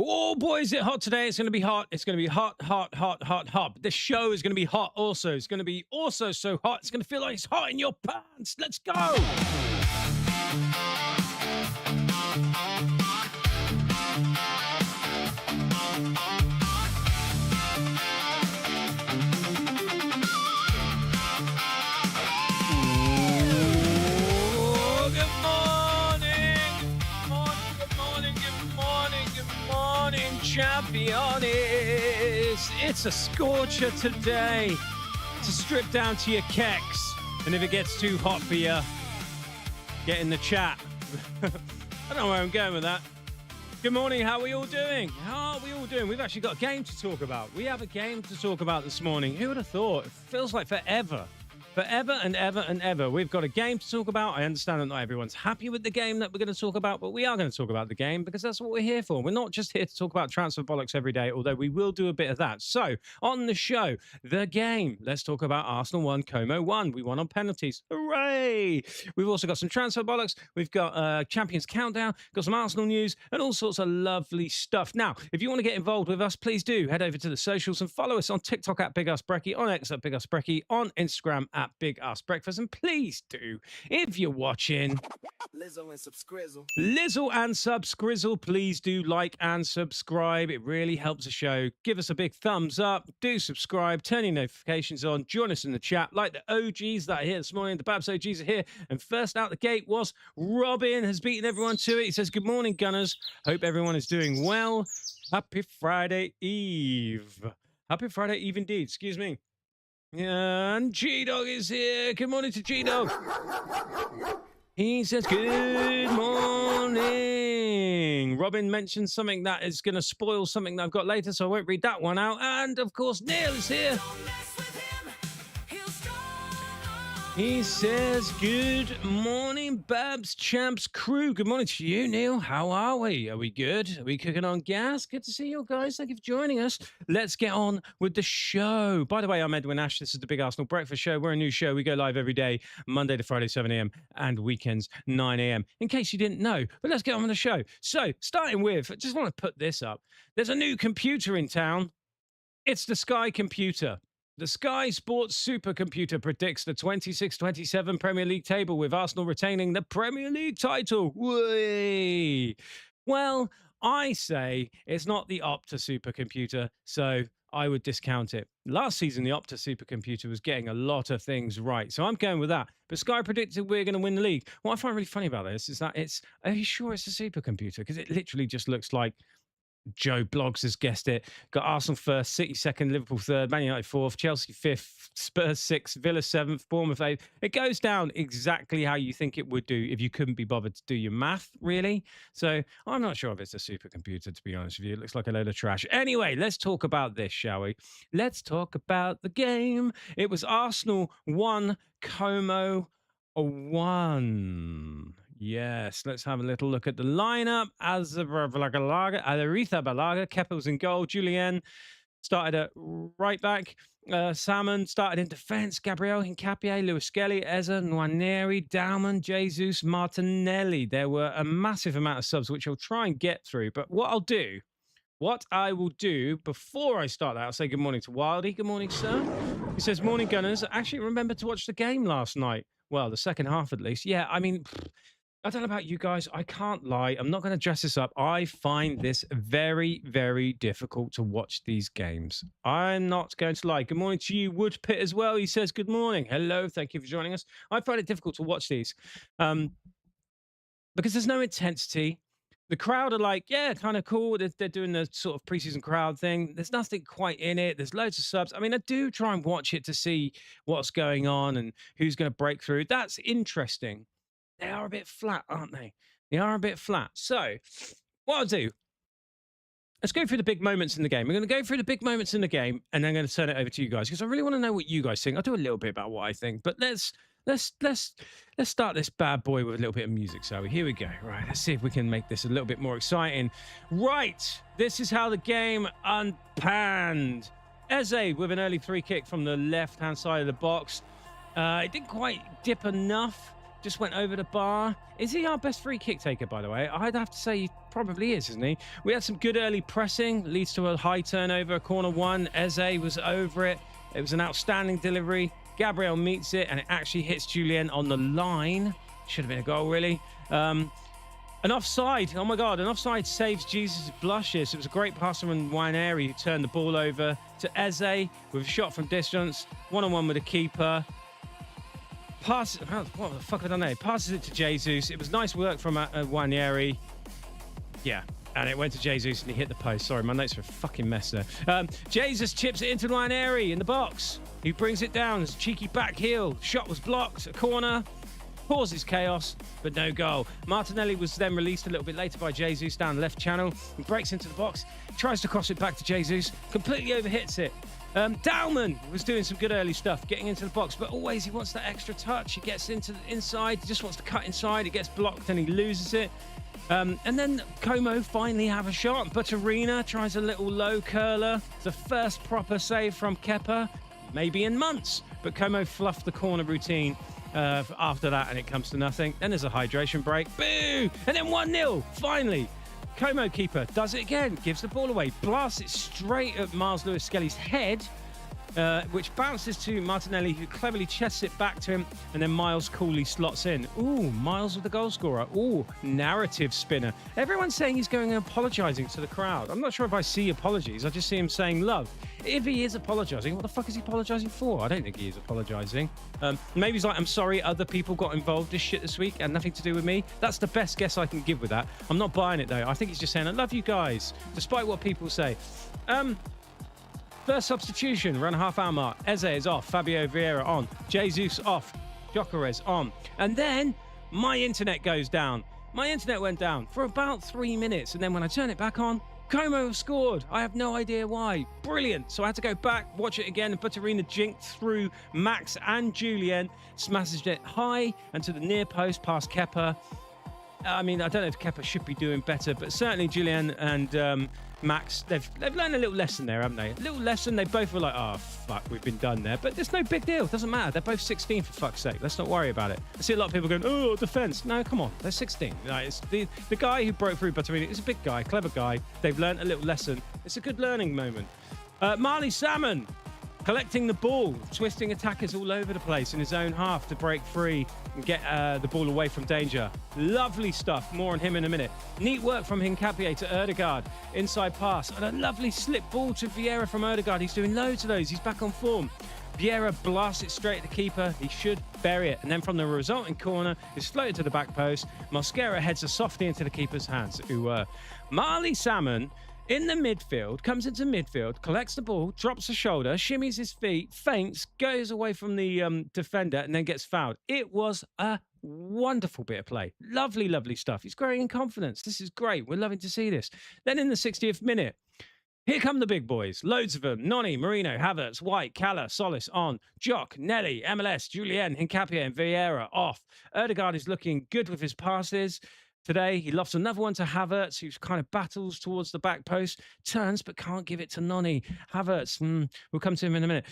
Oh boy, is it hot today? It's going to be hot. It's going to be hot, hot, hot, hot, hot. This show is going to be hot also. It's going to be also so hot. It's going to feel like it's hot in your pants. Let's go. Champions. It's a scorcher today to strip down to your keks, and if it gets too hot for you, get in the chat. I don't know where I'm going with that. Good morning, how are we all doing? How are we all doing? We've actually got a game to talk about. We have a game to talk about this morning. Who would have thought? It feels like forever. Forever and ever and ever. We've got a game to talk about. I understand that not everyone's happy with the game that we're going to talk about, but we are going to talk about the game because that's what we're here for. We're not just here to talk about transfer bollocks every day, although we will do a bit of that. So, on the show, the game. Let's talk about Arsenal 1, Como 1. We won on penalties. Hooray! We've also got some transfer bollocks. We've got Champions Countdown, got some Arsenal news, and all sorts of lovely stuff. Now, if you want to get involved with us, please do head over to the socials and follow us on TikTok at Big Arse Brekkie, on X at Big Arse Brekkie, on Instagram at Big Arse Breakfast, and please do, if you're watching, Lizzo and Subscrizzle, please do like and subscribe. It really helps the show. Give us a big thumbs up, do subscribe, turn your notifications on, join us in the chat, like the OGs that are here this morning. The Babs OGs are here, and first out the gate was Robin, has beaten everyone to it. He says, good morning, Gunners. Hope everyone is doing well. Happy Friday Eve. Happy Friday Eve indeed, excuse me. And G-Dog is here. Good morning to G-Dog. He says, good morning. Robin mentioned something that is going to spoil something that I've got later, so I won't read that one out. And, of course, Neil is here. He says, good morning, Babs Champs crew. Good morning to you, Neil. How are we? Are we good? Are we cooking on gas? Good to see you guys. Thank you for joining us. Let's get on with the show. By the way, I'm Edwin Ash. This is the Big Arsenal Breakfast Show. We're a new show. We go live every day, Monday to Friday, 7 a.m. and weekends, 9 a.m. In case you didn't know. But let's get on with the show. So, starting with, I just want to put this up. There's a new computer in town. It's the Sky Computer. The Sky Sports Supercomputer predicts the 26-27 Premier League table with Arsenal retaining the Premier League title. Whee! Well, I say it's not the Opta Supercomputer, so I would discount it. Last season, the Opta Supercomputer was getting a lot of things right, so I'm going with that. But Sky predicted we're going to win the league. What I find really funny about this is that are you sure it's a supercomputer? Because it literally just looks like Joe Bloggs has guessed it. Got Arsenal first, City second, Liverpool third, Man United fourth, Chelsea fifth, Spurs sixth, Villa seventh, Bournemouth eighth. It goes down exactly how you think it would do if you couldn't be bothered to do your math, really. So I'm not sure if it's a supercomputer, to be honest with you. It looks like a load of trash. Anyway, let's talk about this, shall we? Let's talk about the game. It was Arsenal 1, Como 1. Yes, let's have a little look at the lineup. Aretha Balaga, Keppels in goal. Julien started at right back. Salmon started in defence. Gabriel Hincapié, Lewis Skelly, Eze, Nwaneri, Dauman, Jesus, Martinelli. There were a massive amount of subs, which I'll try and get through. But what I will do before I start that, I'll say good morning to Wildy. Good morning, sir. He says, morning, Gunners. I actually remembered to watch the game last night. Well, the second half at least. Yeah, I mean, I don't know about you guys. I can't lie. I'm not going to dress this up. I find this very, very difficult to watch these games. I'm not going to lie. Good morning to you, Woodpit, as well. He says, good morning. Hello. Thank you for joining us. I find it difficult to watch these because there's no intensity. The crowd are like, yeah, kind of cool. They're doing the sort of preseason crowd thing. There's nothing quite in it. There's loads of subs. I mean, I do try and watch it to see what's going on and who's going to break through. That's interesting. They are a bit flat, aren't they? They are a bit flat. So what I'll do, let's go through the big moments in the game. We're going to go through the big moments in the game, and then I'm going to turn it over to you guys because I really want to know what you guys think. I'll do a little bit about what I think, but let's start this bad boy with a little bit of music, shall we? Here we go. Right, let's see if we can make this a little bit more exciting. Right, this is how the game unpanned. Eze with an early free kick from the left-hand side of the box. It didn't quite dip enough just went over the bar. Is he our best free kick taker, by the way? I'd have to say he probably is, isn't he? We had some good early pressing, leads to a high turnover. Corner one, Eze was over it. It was an outstanding delivery. Gabriel meets it, and it actually hits Julien on the line. Should have been a goal, really. An offside. Oh, my God. An offside saves Jesus' blushes. It was a great pass from Nwaneri, who turned the ball over to Eze with a shot from distance. One-on-one with the keeper. What the fuck have I done there? Passes it to Jesus. It was nice work from Nwaneri. Yeah. And it went to Jesus, and he hit the post. Sorry, my notes are a fucking mess there. Jesus chips it into Nwaneri in the box. He brings it down. It's a cheeky back heel. Shot was blocked. A corner. Causes chaos, but no goal. Martinelli was then released a little bit later by Jesus down the left channel. He breaks into the box, tries to cross it back to Jesus, completely overhits it. Dowman was doing some good early stuff, getting into the box, but always he wants that extra touch. He gets into the inside, he just wants to cut inside, it gets blocked and he loses it. And then Como finally have a shot. Butterina tries a little low curler. It's the first proper save from Kepa, maybe in months. But Como fluffed the corner routine after that, and it comes to nothing. Then there's a hydration break. Boo! And then 1-0, finally. Como keeper does it again, gives the ball away, blasts it straight at Miles Lewis-Skelly's head, which bounces to Martinelli, who cleverly chests it back to him, and then Miles coolly slots in. Ooh, Miles with the goal scorer. Ooh, narrative spinner. Everyone's saying he's going and apologising to the crowd. I'm not sure if I see apologies. I just see him saying love. If he is apologising, what the fuck is he apologising for? I don't think he is apologising. Maybe he's like, I'm sorry, other people got involved this shit this week and nothing to do with me. That's the best guess I can give with that. I'm not buying it, though. I think he's just saying, I love you guys, despite what people say. First substitution, around a half-hour mark. Eze is off. Fabio Vieira on. Jesus off. Gyökeres on. And then my internet goes down. My internet went down for about 3 minutes. And then when I turn it back on, Como scored. I have no idea why. Brilliant. So I had to go back, watch it again. And Butterina jinked through Max and Julien. Smashed it high and to the near post past Kepa. I mean, I don't know if Kepa should be doing better, but certainly Julien and Max, they've learned a little lesson there, haven't they? A little lesson. They both were like, oh, fuck, we've been done there. But there's no big deal. It doesn't matter. They're both 16, for fuck's sake. Let's not worry about it. I see a lot of people going, oh, defence. No, come on. They're 16. Like, it's the guy who broke through Butterina is a big guy, clever guy. They've learned a little lesson. It's a good learning moment. Marli Salmon collecting the ball, twisting attackers all over the place in his own half to break free and get the ball away from danger. Lovely stuff. More on him in a minute. Neat work from Hincapié to Ødegaard. Inside pass and a lovely slip ball to Vieira from Ødegaard. He's doing loads of those. He's back on form. Vieira blasts it straight at the keeper. He should bury it. And then from the resulting corner, it's floated to the back post. Mosquera heads a softy into the keeper's hands. Marli Salmon in the midfield, comes into midfield, collects the ball, drops the shoulder, shimmies his feet, feints, goes away from the defender, and then gets fouled. It was a wonderful bit of play. Lovely, lovely stuff. He's growing in confidence. This is great. We're loving to see this. Then in the 60th minute, here come the big boys. Loads of them. Noni, Marino, Havertz, White, Cala, Solis on. Jock, Nelly, MLS, Julien, Hincapié, and Vieira off. Ødegaard is looking good with his passes. Today, he lofts another one to Havertz, who kind of battles towards the back post, turns but can't give it to Noni. Havertz, we'll come to him in a minute.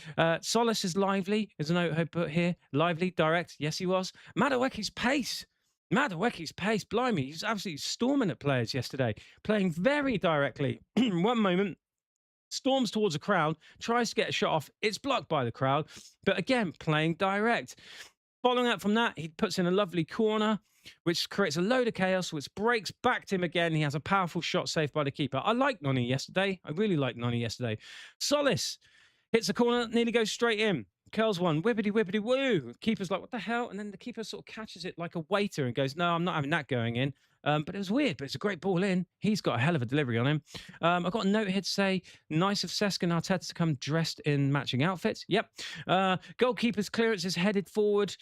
Solis is lively, is a note I put here. Lively, direct, yes he was. Madueke's pace, blimey, he's absolutely storming at players yesterday, playing very directly. One moment, storms towards a crowd, tries to get a shot off, it's blocked by the crowd, but again, playing direct. Following up from that, he puts in a lovely corner, which creates a load of chaos, which breaks back to him again. He has a powerful shot saved by the keeper. I liked Noni yesterday. I really liked Noni yesterday. Solis hits the corner, nearly goes straight in. Curls one, whippity woo. Keeper's like, what the hell? And then the keeper sort of catches it like a waiter and goes, no, I'm not having that going in. But it was weird, but it's a great ball in. He's got a hell of a delivery on him. I've got a note here to say, nice of Cesc and Arteta to come dressed in matching outfits. Yep. Goalkeeper's clearance is headed forward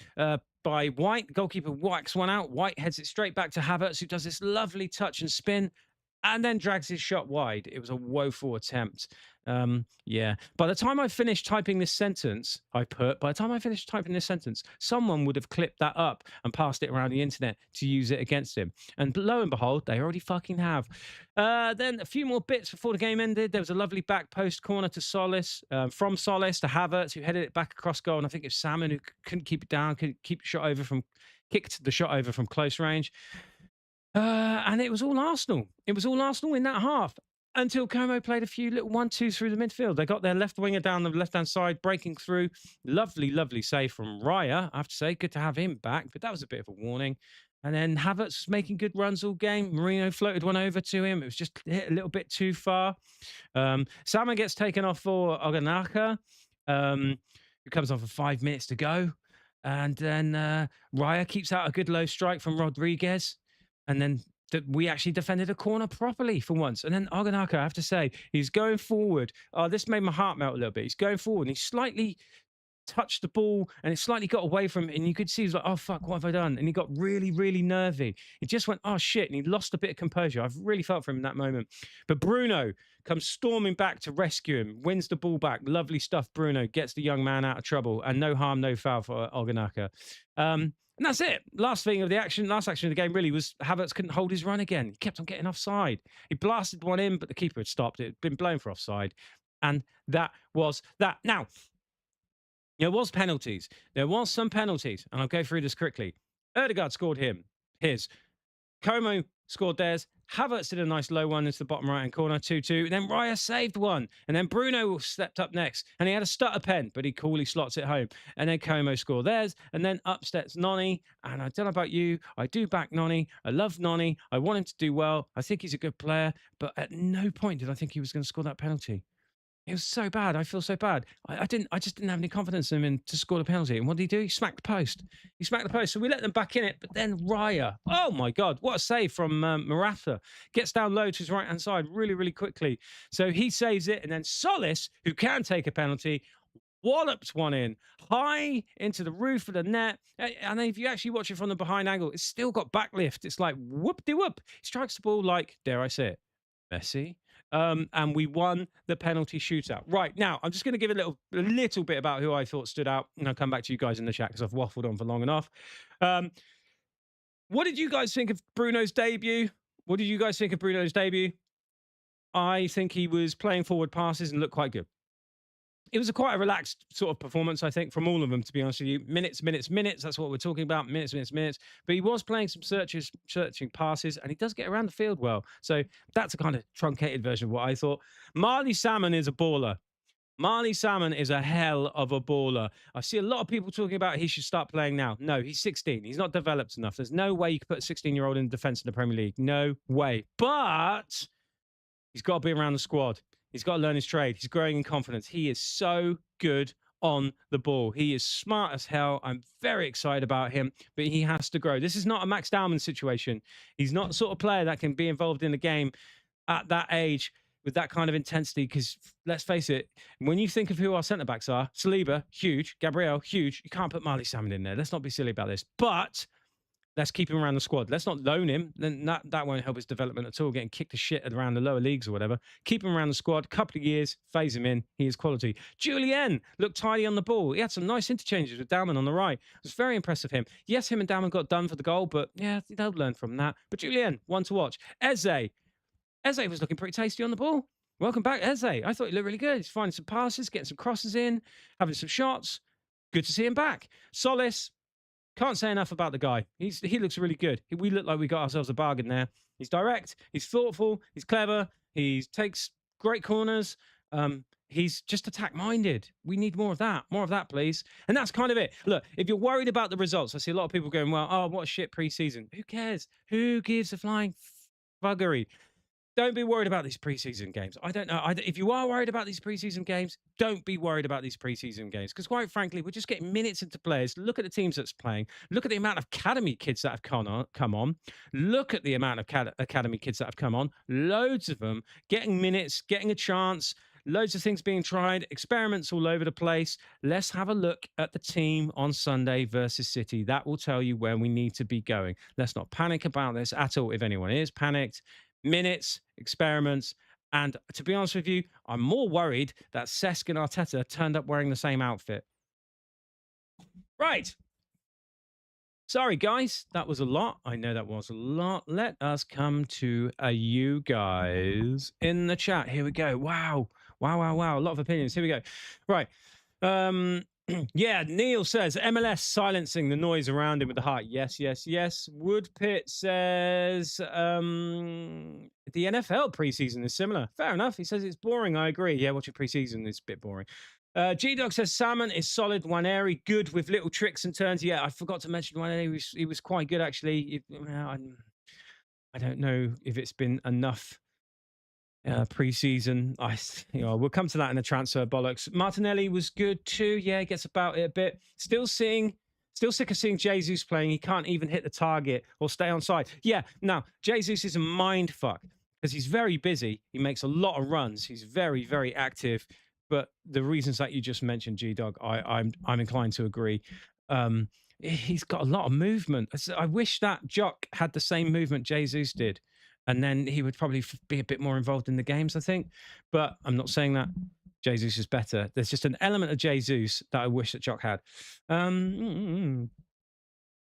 by White. Goalkeeper whacks one out. White heads it straight back to Havertz, who does this lovely touch and spin and then drags his shot wide. It was a woeful attempt. Yeah. By the time I finished typing this sentence, someone would have clipped that up and passed it around the internet to use it against him. And lo and behold, they already fucking have. Then a few more bits before the game ended. There was a lovely back post corner to Solis, from Solis to Havertz, who headed it back across goal. And I think it was Salmon who couldn't keep it down, couldn't keep the shot over from kicked the shot over from close range. And it was all Arsenal. It was all Arsenal in that half until Como played a few little 1-2s through the midfield. They got their left winger down the left-hand side, breaking through. Lovely, lovely save from Raya, I have to say. Good to have him back, but that was a bit of a warning. And then Havertz was making good runs all game. Marino floated one over to him. It was just hit a little bit too far. Salmon gets taken off for Oganaka, who comes on for 5 minutes to go. And then Raya keeps out a good low strike from Rodriguez. And then we actually defended a corner properly for once. And then Oganaka, I have to say, he's going forward. Oh, this made my heart melt a little bit. He's going forward and he slightly touched the ball and it slightly got away from it. And you could see he was like, oh, fuck, what have I done? And he got really, really nervy. He just went, oh, shit. And he lost a bit of composure. I've really felt for him in that moment. But Bruno comes storming back to rescue him, wins the ball back. Lovely stuff, Bruno. Gets the young man out of trouble. And no harm, no foul for Oganaka. And that's it. Last action of the game really was Havertz couldn't hold his run again. He kept on getting offside. He blasted one in, but the keeper had stopped it. It had been blown for offside. And that was that. Now, there was penalties. There was some penalties, and I'll go through this quickly. Ødegaard scored his. Como scored theirs. Havertz did a nice low one into the bottom right-hand corner, 2-2. Then Raya saved one. And then Bruno stepped up next. And he had a stutter pen, but he coolly slots it home. And then Como scored theirs. And then up steps Noni. And I don't know about you. I do back Noni. I love Noni. I want him to do well. I think he's a good player. But at no point did I think he was going to score that penalty. It was so bad. I feel so bad. I just didn't have any confidence in him to score the penalty. And what did he do? He smacked the post. So we let them back in it. But then Raya, oh my God, what a save from Maratha. Gets down low to his right-hand side really, really quickly. So he saves it. And then Solis, who can take a penalty, wallops one in high into the roof of the net. And then if you actually watch it from the behind angle, it's still got backlift. It's like whoop-de-whoop. He strikes the ball like, dare I say it, Messi. And we won the penalty shootout. Right, now, I'm just going to give a little bit about who I thought stood out, and I'll come back to you guys in the chat because I've waffled on for long enough. What did you guys think of Bruno's debut? I think he was playing forward passes and looked quite good. It was quite a relaxed sort of performance, I think, from all of them, to be honest with you. Minutes. That's what we're talking about. Minutes. But he was playing some searching passes, and he does get around the field well. So that's a kind of truncated version of what I thought. Marli Salmon is a baller. Marli Salmon is a hell of a baller. I see a lot of people talking about he should start playing now. No, he's 16. He's not developed enough. There's no way you could put a 16-year-old in defense in the Premier League. No way. But he's got to be around the squad. He's got to learn his trade. He's growing in confidence. He is so good on the ball. He is smart as hell. I'm very excited about him, but he has to grow. This is not a Max Dowman situation. He's not the sort of player that can be involved in the game at that age with that kind of intensity, because let's face it, when you think of who our centre-backs are, Saliba, huge. Gabriel, huge. You can't put Marli Salmon in there. Let's not be silly about this. But let's keep him around the squad. Let's not loan him. Then that won't help his development at all, getting kicked to shit around the lower leagues or whatever. Keep him around the squad. Couple of years, phase him in. He is quality. Julien looked tidy on the ball. He had some nice interchanges with Dowman on the right. It was very impressive him. Yes, him and Dowman got done for the goal, but yeah, they'll learn from that. But Julien, one to watch. Eze was looking pretty tasty on the ball. Welcome back, Eze. I thought he looked really good. He's finding some passes, getting some crosses in, having some shots. Good to see him back. Solis, can't say enough about the guy. He looks really good. We look like we got ourselves a bargain there. He's direct. He's thoughtful. He's clever. He takes great corners. He's just attack-minded. We need more of that. More of that, please. And that's kind of it. Look, if you're worried about the results, I see a lot of people going, well, oh, what a shit preseason. Who cares? Who gives a flying buggery? Don't be worried about these preseason games. I don't know. If you are worried about these preseason games, don't be worried about these preseason games. Because quite frankly, we're just getting minutes into players. Look at the teams that's playing. Look at the amount of academy kids that have come on. Look at the amount of academy kids that have come on. Loads of them getting minutes, getting a chance. Loads of things being tried. Experiments all over the place. Let's have a look at the team on Sunday versus City. That will tell you where we need to be going. Let's not panic about this at all. If anyone is panicked, minutes, experiments, and to be honest with you, I'm more worried that Cesc and Arteta turned up wearing the same outfit. Right. Sorry, guys. That was a lot. I know that was a lot. Let us come to you guys in the chat. Here we go. Wow. A lot of opinions. Here we go. Right. Yeah, Neil says MLS silencing the noise around him with the heart. Yes, yes, yes. Woodpit says the NFL preseason is similar. Fair enough. He says it's boring. I agree. Yeah, watching preseason is a bit boring. G-Dog says Salmon is solid. Waneri, good with little tricks and turns. Yeah, I forgot to mention Waneri. He was quite good, actually. I don't know if it's been enough preseason. We'll come to that in the transfer bollocks. Martinelli was good too. Yeah, he gets about it a bit. Still sick of seeing Jesus playing. He can't even hit the target or stay on side. Yeah, now Jesus is a mind fuck because he's very busy. He makes a lot of runs. He's very, very active. But the reasons that you just mentioned, G-Dog, I'm inclined to agree. He's got a lot of movement. I wish that Jock had the same movement Jesus did. And then he would probably be a bit more involved in the games, I think. But I'm not saying that Jesus is better. There's just an element of Jesus that I wish that Jock had.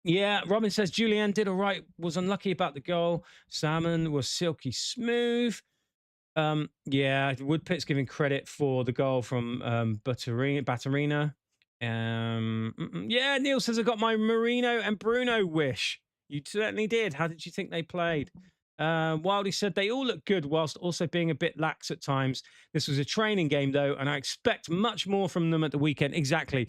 Yeah, Robin says Julian did all right, was unlucky about the goal. Salmon was silky smooth. Yeah, Woodpit's giving credit for the goal from Batterina. Yeah, Neil says I got my Marino and Bruno wish. You certainly did. How did you think they played? Wildy said they all look good whilst also being a bit lax at times. This was a training game though, and I expect much more from them at the weekend. Exactly.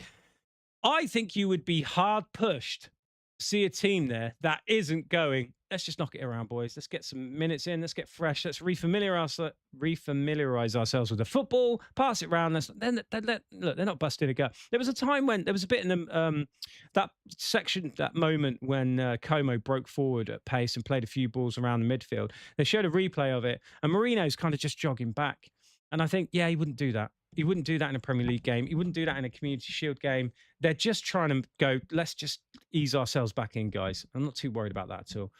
I think you would be hard pushed to see a team there that isn't going, let's just knock it around, boys. Let's get some minutes in. Let's get fresh. Let's refamiliarize ourselves with the football. Pass it around. Look, they're not busted a gut. There was a time when there was a bit in that section, that moment when Como broke forward at pace and played a few balls around the midfield. They showed a replay of it, and Marino's kind of just jogging back. And I think, yeah, he wouldn't do that. He wouldn't do that in a Premier League game. He wouldn't do that in a Community Shield game. They're just trying to go, let's just ease ourselves back in, guys. I'm not too worried about that at all.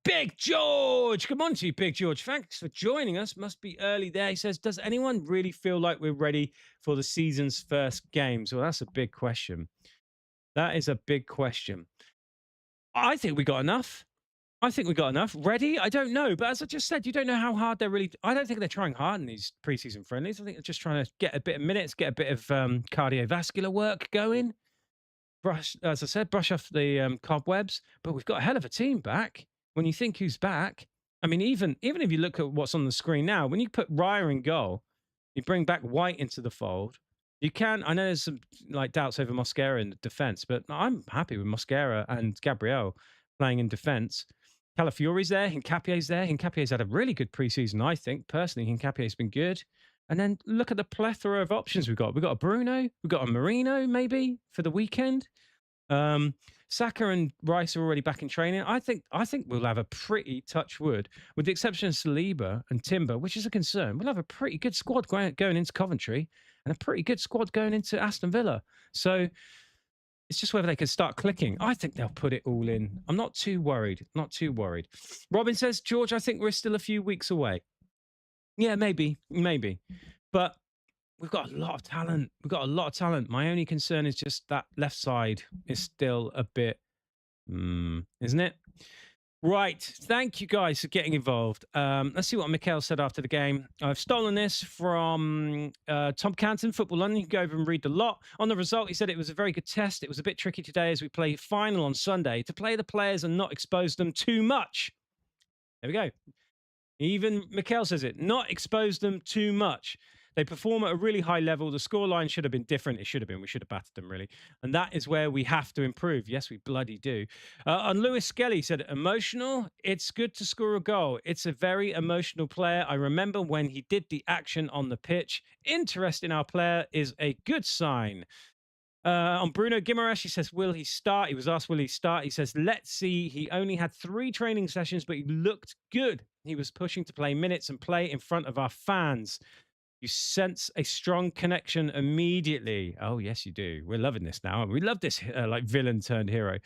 Big George, come on to you, Big George. Thanks for joining us. Must be early there. He says, does anyone really feel like we're ready for the season's first games? Well, that's a big question. That is a big question. I think we got enough. Ready? I don't know. But as I just said, you don't know how hard they're really... I don't think they're trying hard in these preseason friendlies. I think they're just trying to get a bit of minutes, get a bit of cardiovascular work going. Brush off the cobwebs. But we've got a hell of a team back. When you think who's back, I mean, even if you look at what's on the screen now, when you put Raya in goal, you bring back White into the fold. You can... I know there's some doubts over Mosquera in the defence, but I'm happy with Mosquera and Gabriel playing in defence. Calafiori's there, Hincapie's there. Hincapie's had a really good preseason, I think. Personally, Hincapie's been good. And then look at the plethora of options we've got. We've got a Bruno, we've got a Marino, maybe, for the weekend. Saka and Rice are already back in training. I think we'll have a pretty, touch wood, with the exception of Saliba and Timber, which is a concern. We'll have a pretty good squad going into Coventry and a pretty good squad going into Aston Villa. So it's just whether they can start clicking. I think they'll put it all in. I'm not too worried. Robin says, George, I think we're still a few weeks away. Yeah, maybe. But we've got a lot of talent. My only concern is just that left side is still a bit, isn't it? Right. Thank you guys for getting involved. Let's see what Mikhail said after the game. I've stolen this from Tom Canton, Football London. You can go over and read the lot. On the result, he said it was a very good test. It was a bit tricky today as we play final on Sunday to play the players and not expose them too much. There we go. Even Mikhail says it. Not expose them too much. They perform at a really high level. The scoreline should have been different. It should have been. We should have battered them, really. And that is where we have to improve. Yes, we bloody do. And Lewis Skelly said, emotional. It's good to score a goal. It's a very emotional player. I remember when he did the action on the pitch. Interest in our player is a good sign. On Bruno Guimarães, he says, will he start? He was asked, will he start? He says, let's see. He only had 3 training sessions, but he looked good. He was pushing to play minutes and play in front of our fans. You sense a strong connection immediately. Oh, yes, you do. We're loving this now. We love this villain turned hero.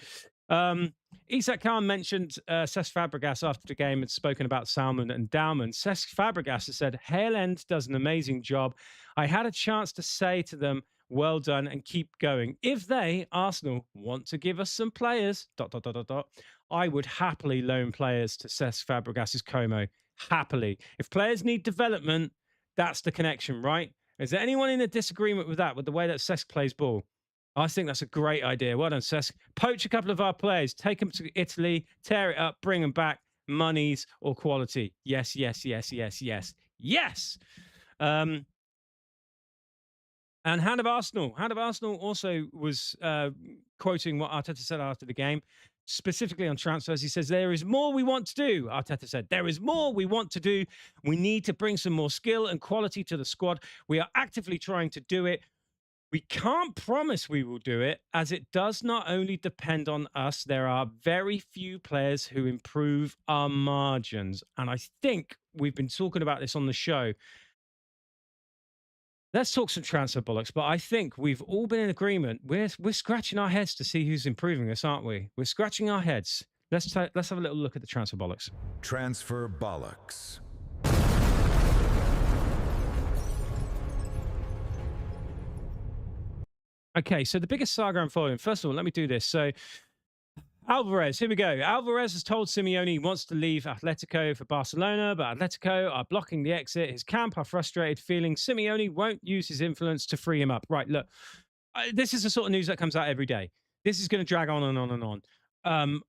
Isak Khan mentioned Cesc Fàbregas after the game and spoken about Salmon and Dauman. Cesc Fàbregas has said, Hale End does an amazing job. I had a chance to say to them, well done and keep going. If they, Arsenal, want to give us some players, ... I would happily loan players to Cesc Fàbregas' Como. Happily. If players need development, that's the connection, right? Is there anyone in a disagreement with that, with the way that Cesc plays ball? I think that's a great idea. Well done, Cesc. Poach a couple of our players, take them to Italy, tear it up, bring them back. Monies or quality? Yes, yes, yes, yes, yes, yes. And Hand of Arsenal. Hand of Arsenal also was quoting what Arteta said after the game, specifically on transfers. He says, there is more we want to do. Arteta said, there is more we want to do. We need to bring some more skill and quality to the squad. We are actively trying to do it. We can't promise we will do it, as it does not only depend on us. There are very few players who improve our margins. And I think we've been talking about this on the show. Let's talk some transfer bollocks, but I think we've all been in agreement. We're scratching our heads to see who's improving us, aren't we? We're scratching our heads. Let's have a little look at the transfer bollocks. Transfer bollocks. Okay, so the biggest saga unfolding. First of all, let me do this. So Alvarez, here we go. Alvarez has told Simeone he wants to leave Atletico for Barcelona, but Atletico are blocking the exit. His camp are frustrated, feeling Simeone won't use his influence to free him up. Right, look, this is the sort of news that comes out every day. This is going to drag on and on and on.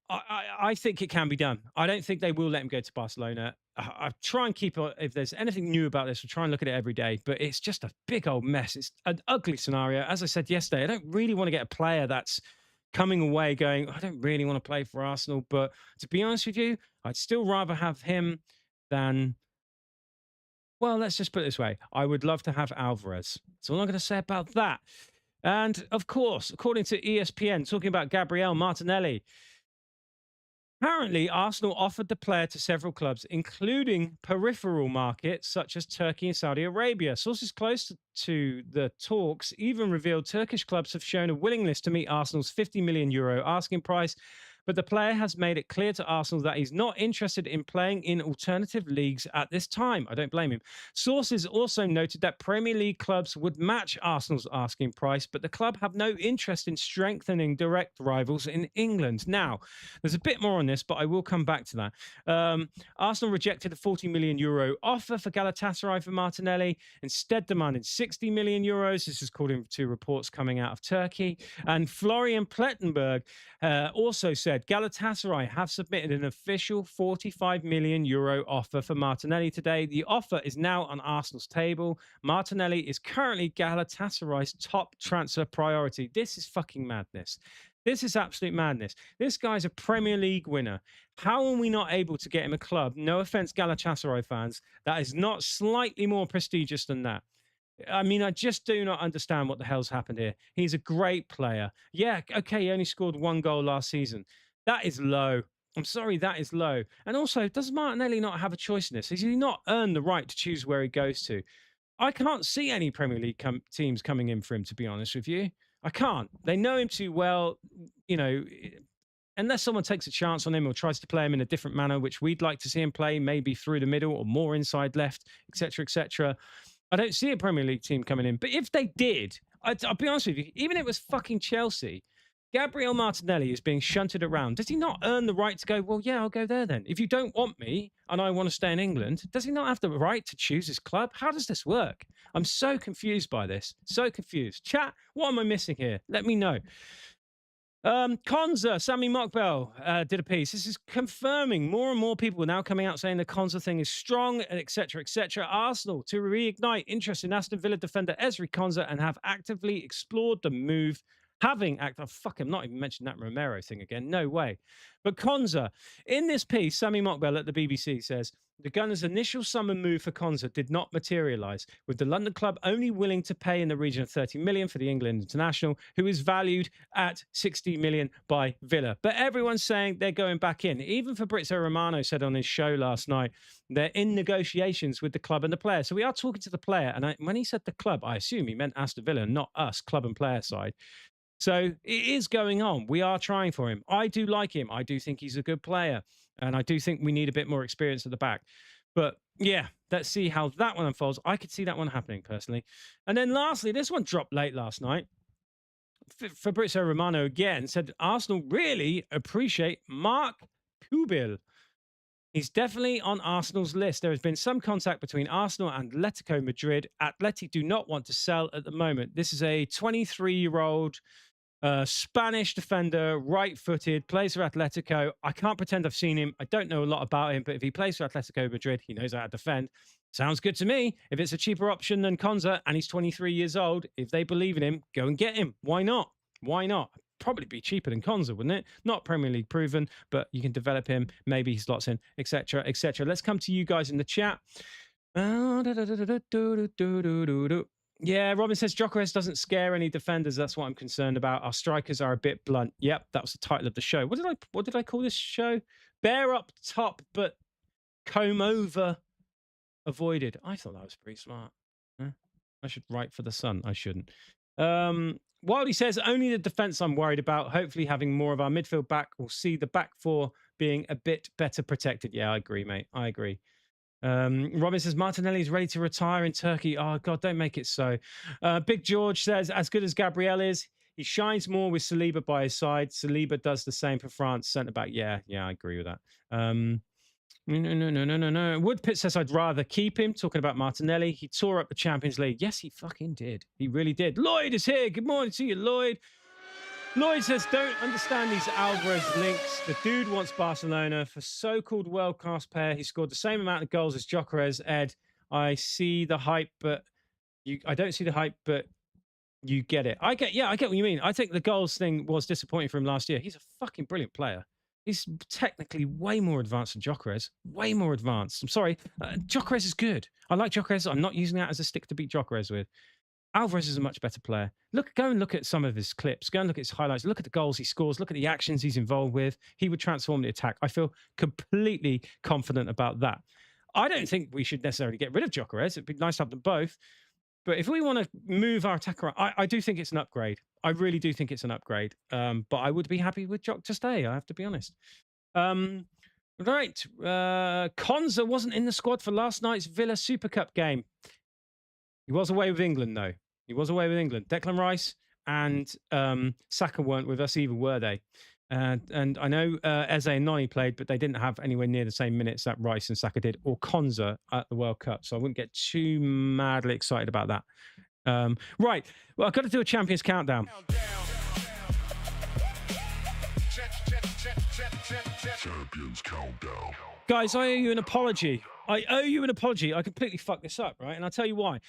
I think it can be done. I don't think they will let him go to Barcelona. I try and keep, if there's anything new about this, we'll try and look at it every day, but it's just a big old mess. It's an ugly scenario. As I said yesterday, I don't really want to get a player that's coming away going, I don't really want to play for Arsenal, but to be honest with you, I'd still rather have him than, well, let's just put it this way. I would love to have Alvarez. That's all I'm going to say about that. And of course, according to ESPN, talking about Gabriel Martinelli, apparently, Arsenal offered the player to several clubs, including peripheral markets such as Turkey and Saudi Arabia. Sources close to the talks even revealed Turkish clubs have shown a willingness to meet Arsenal's €50 million asking price, but the player has made it clear to Arsenal that he's not interested in playing in alternative leagues at this time. I don't blame him. Sources also noted that Premier League clubs would match Arsenal's asking price, but the club have no interest in strengthening direct rivals in England. Now, there's a bit more on this, but I will come back to that. Arsenal rejected a €40 million offer for Galatasaray for Martinelli, instead demanding €60 million. This is according to reports coming out of Turkey. And Florian Plettenberg also said Galatasaray have submitted an official €45 million offer for Martinelli today. The offer is now on Arsenal's table. Martinelli is currently Galatasaray's top transfer priority. This is fucking madness. This is absolute madness. This guy's a Premier League winner. How are we not able to get him a club, no offense, Galatasaray fans, that is not slightly more prestigious than that? I mean, I just do not understand what the hell's happened here. He's a great player. Yeah, okay, he only scored 1 goal last season. That is low. I'm sorry, that is low. And also, does Martinelli not have a choice in this? Has he not earned the right to choose where he goes to? I can't see any Premier League teams coming in for him, to be honest with you. I can't. They know him too well, you know, unless someone takes a chance on him or tries to play him in a different manner, which we'd like to see him play, maybe through the middle or more inside left, etc., etc. I don't see a Premier League team coming in. But if they did, I'll be honest with you, even if it was fucking Chelsea, Gabriel Martinelli is being shunted around. Does he not earn the right to go, well, yeah, I'll go there then? If you don't want me and I want to stay in England, does he not have the right to choose his club? How does this work? I'm so confused by this. So confused. Chat, what am I missing here? Let me know. Konza, Sami Mokbel did a piece. This is confirming more and more people are now coming out saying the Konza thing is strong, etc., etc. Arsenal to reignite interest in Aston Villa defender Ezri Konza and have actively explored the move. Fuck, I'm not even mentioning that Romero thing again. No way. But Konza, in this piece, Sami Mokbel at the BBC says, the Gunners' initial summer move for Konza did not materialise, with the London club only willing to pay in the region of 30 million for the England international, who is valued at 60 million by Villa. But everyone's saying they're going back in. Even Fabrizio Romano said on his show last night, they're in negotiations with the club and the player. So we are talking to the player. And when he said the club, I assume he meant Aston Villa, not us, club and player side. So it is going on. We are trying for him. I do like him. I do think he's a good player. And I do think we need a bit more experience at the back. But yeah, let's see how that one unfolds. I could see that one happening personally. And then lastly, this one dropped late last night. Fabrizio Romano again said, Arsenal really appreciate Mark Pubil. He's definitely on Arsenal's list. There has been some contact between Arsenal and Atletico Madrid. Atleti do not want to sell at the moment. This is a 23-year-old Spanish defender, right-footed, plays for Atletico. I can't pretend I've seen him. I don't know a lot about him, but if he plays for Atletico Madrid, he knows how to defend. Sounds good to me. If it's a cheaper option than Konza and he's 23 years old, if they believe in him, go and get him. Why not? Why not? Probably be cheaper than Konza, wouldn't it? Not Premier League proven, but you can develop him. Maybe he slots in, etc., etc. Let's come to you guys in the chat. Yeah, Robin says Gyökeres doesn't scare any defenders. That's what I'm concerned about. Our strikers are a bit blunt. Yep, that was the title of the show. What did I call this show? Bear up top, but comb over avoided. I thought that was pretty smart. I should write for the Sun. I shouldn't. Wildy says only the defense I'm worried about. Hopefully having more of our midfield back will see the back four being a bit better protected. Yeah, I agree, mate. I agree. Robin says Martinelli is ready to retire in Turkey. Oh God, don't make it so. Big George says as good as Gabriel is, he shines more with Saliba by his side. Saliba does the same for France centre back. Yeah, I agree with that. No. Woodpit says I'd rather keep him. Talking about Martinelli, he tore up the Champions League. Yes, he fucking did. He really did. Lloyd is here. Good morning to you, Lloyd. Lloyd says, don't understand these Alvarez links. The dude wants Barcelona for so-called world-class player. He scored the same amount of goals as Gyökeres. Ed, I see the hype, but I don't see the hype, but you get it. I get what you mean. I think the goals thing was disappointing for him last year. He's a fucking brilliant player. He's technically way more advanced than Gyökeres. Way more advanced. I'm sorry. Gyökeres is good. I like Gyökeres. I'm not using that as a stick to beat Gyökeres with. Alvarez is a much better player. Go and look at some of his clips. Go and look at his highlights. Look at the goals he scores. Look at the actions he's involved with. He would transform the attack. I feel completely confident about that. I don't think we should necessarily get rid of Gyökeres. It'd be nice to have them both. But if we want to move our attack around, I do think it's an upgrade. I really do think it's an upgrade. But I would be happy with Jock to stay, I have to be honest. Right. Konza wasn't in the squad for last night's Villa Super Cup game. He was away with England, though. He was away with England. Declan Rice and Saka weren't with us either, were they? And I know Eze and Noni played, but they didn't have anywhere near the same minutes that Rice and Saka did, or Konza at the World Cup. So I wouldn't get too madly excited about that. Right. Well, I've got to do a Champions Countdown. Champions Countdown. Guys, I owe you an apology. I completely fucked this up, right? And I'll tell you why.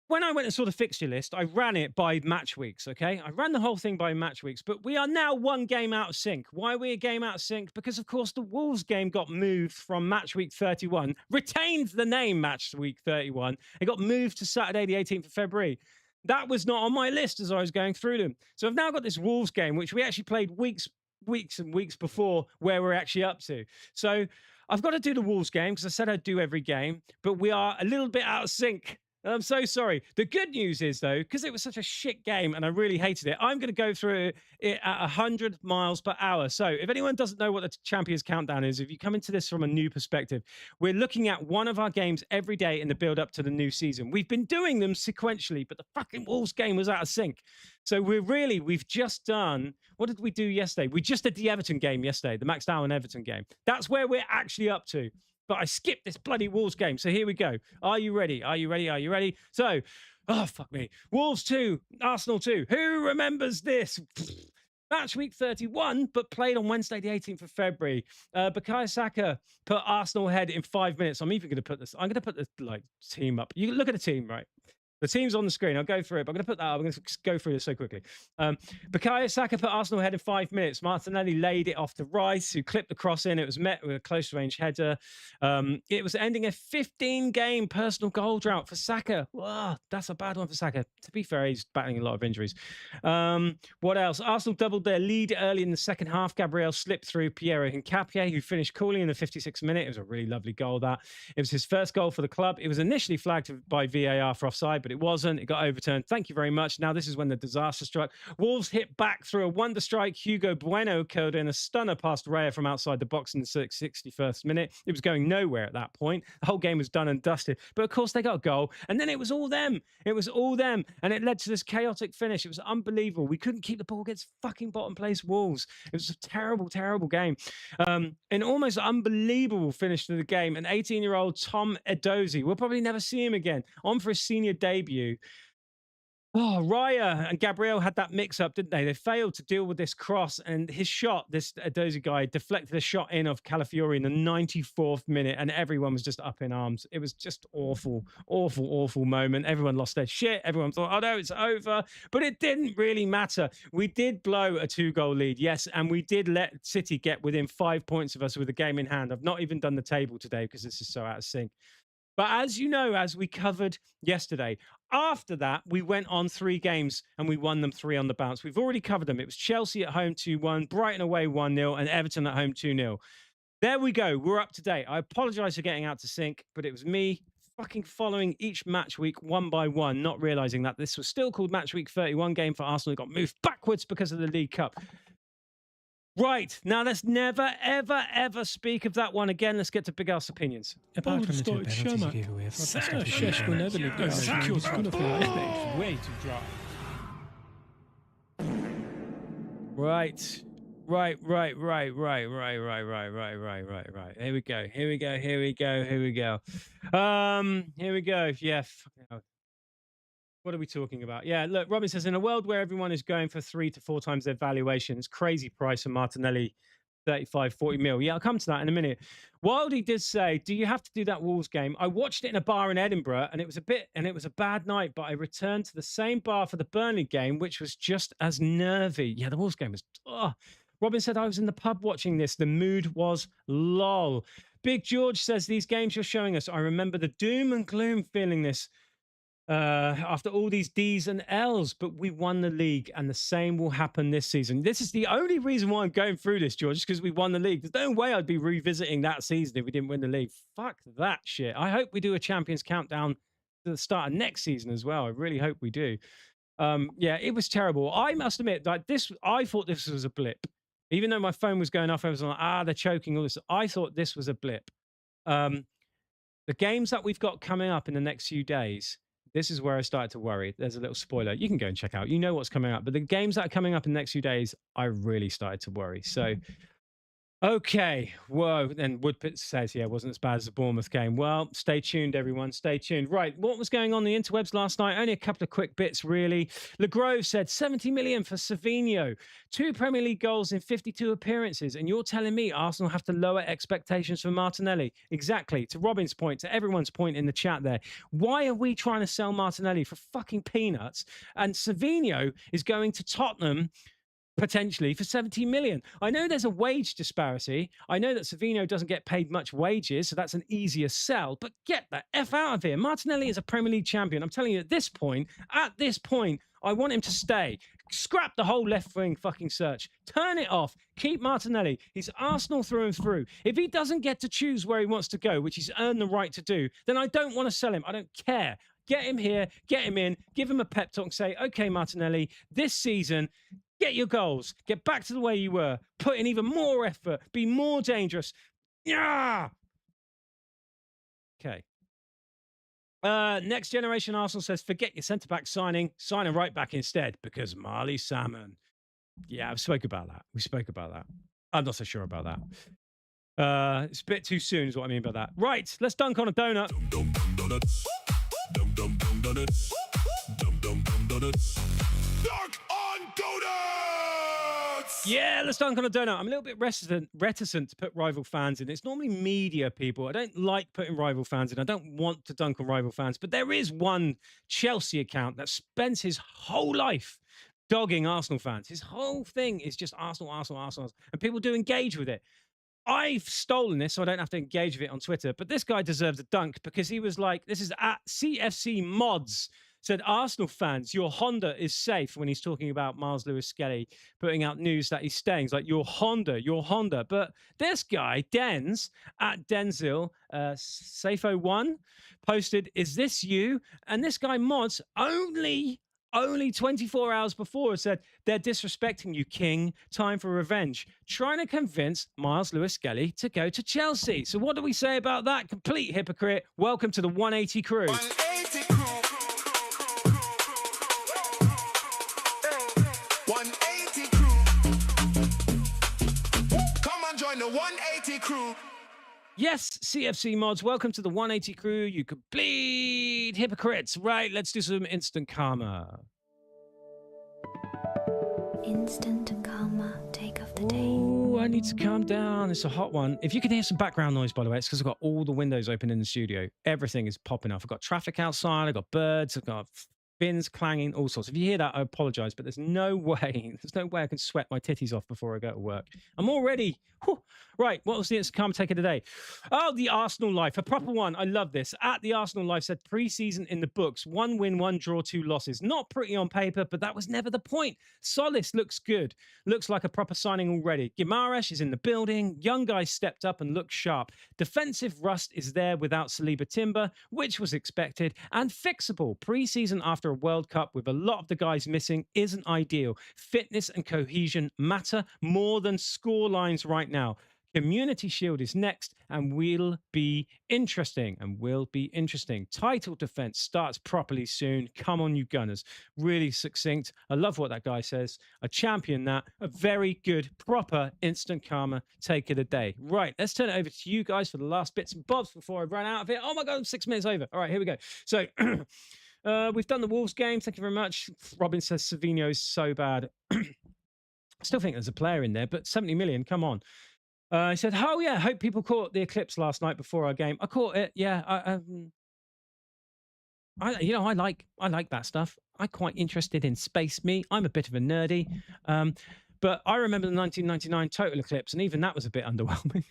When I went and saw the fixture list, I ran it by match weeks, okay? I ran the whole thing by match weeks, but we are now one game out of sync. Why are we a game out of sync? Because, of course, the Wolves game got moved from match week 31, retained the name match week 31, and got moved to Saturday, the 18th of February. That was not on my list as I was going through them. So I've now got this Wolves game, which we actually played weeks and weeks before where we're actually up to. So I've got to do the Wolves game because I said I'd do every game, but we are a little bit out of sync. I'm so sorry. The good news is, though, because it was such a shit game and I really hated it, I'm going to go through it at 100 miles per hour. So if anyone doesn't know what the Champions Countdown is, if you come into this from a new perspective, we're looking at one of our games every day in the build up to the new season. We've been doing them sequentially, but the fucking Wolves game was out of sync. So we've just done, what did we do yesterday? We just did the Everton game yesterday, the Max Down Everton game. That's where we're actually up to. But I skipped this bloody Wolves game. So here we go. Are you ready? Are you ready? Are you ready? So, oh, fuck me. Wolves 2, Arsenal 2. Who remembers this? Match week 31, but played on Wednesday, the 18th of February. Bukayo Saka put Arsenal ahead in 5 minutes. I'm even going to put this. I'm going to put the team up. You look at the team, right? The team's on the screen. I'll go through it, but I'm going to put that up. I'm going to go through this so quickly. Bukayo Saka put Arsenal ahead in 5 minutes. Martinelli laid it off to Rice, who clipped the cross in. It was met with a close-range header. It was ending a 15-game personal goal drought for Saka. Wow, that's a bad one for Saka. To be fair, he's battling a lot of injuries. What else? Arsenal doubled their lead early in the second half. Gabriel slipped through Piero Hincapié, who finished coolly in the 56th minute. It was a really lovely goal, that. It was his first goal for the club. It was initially flagged by VAR for offside, but but it wasn't. It got overturned. Thank you very much. Now this is when the disaster struck. Wolves hit back through a wonder strike. Hugo Bueno curled in a stunner past Raya from outside the box in the 61st minute. It was going nowhere at that point. The whole game was done and dusted. But of course they got a goal, and then it was all them. It was all them, and it led to this chaotic finish. It was unbelievable. We couldn't keep the ball against fucking bottom place Wolves. It was a terrible, terrible game. An almost unbelievable finish to the game. An 18-year-old Tom Edozie, we'll probably never see him again, on for his senior debut. Oh, Raya and Gabriel had that mix-up, didn't they? They failed to deal with this cross, and his shot, this Edozie guy, deflected a shot in of Calafiori in the 94th minute, and everyone was just up in arms. It was just awful, awful, awful moment. Everyone lost their shit. Everyone thought, oh no, it's over. But it didn't really matter. We did blow a 2-goal lead, yes, and we did let City get within 5 points of us with the game in hand. I've not even done the table today because this is so out of sync. But as you know, as we covered yesterday, after that, we went on 3 games and we won them 3 on the bounce. We've already covered them. It was Chelsea at home 2-1, Brighton away 1-0, and Everton at home 2-0. There we go. We're up to date. I apologize for getting out to sync, but it was me fucking following each match week one by one, not realizing that this was still called match week 31 game for Arsenal. It got moved backwards because of the League Cup. Right, now let's never, ever, ever speak of that one again. Let's get to Big Arse opinions. Apart from the 2 penalties you gave away, way too dry. Right. Here we go. Here we go. Yeah. What are we talking about? Yeah, look, Robin says, in a world where everyone is going for 3 to 4 times their valuation, it's crazy price for Martinelli, 35, 40 mil. Yeah, I'll come to that in a minute. Wildy did say, do you have to do that Wolves game? I watched it in a bar in Edinburgh, and it was a bad night, but I returned to the same bar for the Burnley game, which was just as nervy. Yeah, the Wolves game was, Robin said, I was in the pub watching this. The mood was lol. Big George says, these games you're showing us, I remember the doom and gloom feeling this after all these D's and L's, but we won the league, and the same will happen this season. This is the only reason why I'm going through this, George, is because we won the league. There's no way I'd be revisiting that season if we didn't win the league. Fuck that shit. I hope we do a Champions Countdown to the start of next season as well. I really hope we do. Yeah, it was terrible. I must admit, like this, I thought this was a blip. Even though my phone was going off, I was like, they're choking, all this. I thought this was a blip. The games that we've got coming up in the next few days, this is where I started to worry. There's a little spoiler. You can go and check out. You know what's coming up. But the games that are coming up in the next few days, I really started to worry. So, okay. Whoa. And Woodpit says, yeah, it wasn't as bad as the Bournemouth game. Well, stay tuned, everyone. Stay tuned. Right. What was going on the interwebs last night? Only a couple of quick bits, really. LeGrove said 70 million for Savinho. 2 Premier League goals in 52 appearances. And you're telling me Arsenal have to lower expectations for Martinelli? Exactly. To Robin's point, to everyone's point in the chat there. Why are we trying to sell Martinelli for fucking peanuts? And Savinho is going to Tottenham potentially for 70 million. I know there's a wage disparity. I know that Savinho doesn't get paid much wages, so that's an easier sell, but get the F out of here. Martinelli is a Premier League champion. I'm telling you, at this point, I want him to stay. Scrap the whole left wing fucking search. Turn it off. Keep Martinelli. He's Arsenal through and through. If he doesn't get to choose where he wants to go, which he's earned the right to do, then I don't want to sell him. I don't care. Get him here, get him in, give him a pep talk and say, okay, Martinelli, this season, get your goals. Get back to the way you were. Put in even more effort. Be more dangerous. Yeah. Okay. Next Generation Arsenal says, forget your centre-back signing. Sign a right-back instead because Marli Salmon. Yeah, we spoke about that. I'm not so sure about that. It's a bit too soon is what I mean by that. Right, let's dunk on a donut. Dunk on donuts. Yeah, let's dunk on a donut. I'm a little bit reticent to put rival fans in. It's normally media people. I don't like putting rival fans in. I don't want to dunk on rival fans. But there is one Chelsea account that spends his whole life dogging Arsenal fans. His whole thing is just Arsenal. And people do engage with it. I've stolen this, so I don't have to engage with it on Twitter. But this guy deserves a dunk because he was like, this is at CFC Mods. Said, Arsenal fans, your Honda is safe, when he's talking about Miles Lewis-Skelly putting out news that he's staying. He's like, your Honda. But this guy, Denz, at Denzil, Safo1, posted, is this you? And this guy, Mods, only 24 hours before said, they're disrespecting you, King. Time for revenge. Trying to convince Miles Lewis-Skelly to go to Chelsea. So what do we say about that? Complete hypocrite. Welcome to the 180 crew. 180 crew. 180 crew. Come on, join the 180 crew. Yes, CFC mods, welcome to the 180 crew, you complete hypocrites. Right, let's do some instant karma. Instant karma take of the day. Oh, I need to calm down. It's a hot one. If you can hear some background noise, by the way, it's because I've got all the windows open in the studio. Everything is popping off. I've got traffic outside, I've got birds, I've got bins clanging, all sorts. If you hear that, I apologize, but there's no way I can sweat my titties off before I go to work. I'm already, right, what was the instant karma take of the day? Oh, the Arsenal life, a proper one. I love this. At the Arsenal life said, pre-season in the books, 1 win, 1 draw, 2 losses. Not pretty on paper, but that was never the point. Solis looks good. Looks like a proper signing already. Guimarães is in the building. Young guys stepped up and looked sharp. Defensive rust is there without Saliba Timber, which was expected, and fixable. Pre-season after a World Cup with a lot of the guys missing isn't ideal. Fitness and cohesion matter more than score lines right now. Community Shield is next and will be interesting. Title defense starts properly soon. Come on, you Gunners. Really succinct. I love what that guy says. I champion that. A very good, proper instant karma take of the day. Right, let's turn it over to you guys for the last bits and bobs before I run out of it. Oh my God, I'm 6 minutes over. All right, here we go. So we've done the Wolves game. Thank you very much. Robin says Savinho is so bad. I still think there's a player in there, but 70 million, come on. He said, oh yeah, hope people caught the eclipse last night before our game. I caught it, yeah. I like that stuff. I'm quite interested in space. I'm a bit of a nerdy. But I remember the 1999 total eclipse, and even that was a bit underwhelming.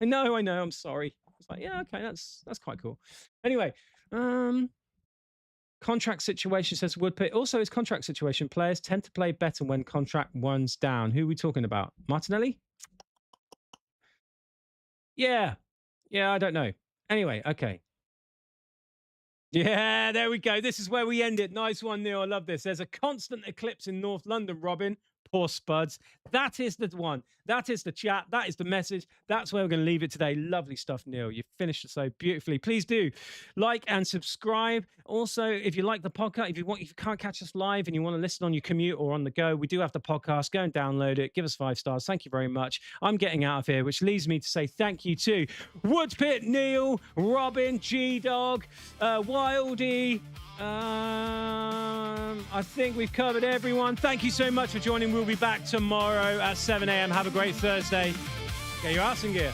I know, I'm sorry. It's like, yeah, okay, that's quite cool. Anyway, contract situation, says Woodpit. Also, his contract situation, players tend to play better when contract runs down. Who are we talking about? Martinelli? Yeah, I don't know. Anyway, okay. Yeah, there we go. This is where we end it. Nice one, Neil. I love this. There's a constant eclipse in North London, Robin. Poor Spuds. That is the one. That is the chat. That is the message. That's where we're going to leave it today. Lovely stuff, Neil. You finished it so beautifully. Please do like and subscribe. Also, if you like the podcast, if you can't catch us live and you want to listen on your commute or on the go, we do have the podcast. Go and download it. Give us 5 stars. Thank you very much. I'm getting out of here, which leaves me to say thank you to Woodpit, Neil, Robin, G-Dog, Wildy. I think we've covered everyone. Thank you so much for joining. We'll be back tomorrow at 7 a.m. Have a great Thursday. Get your ass in gear.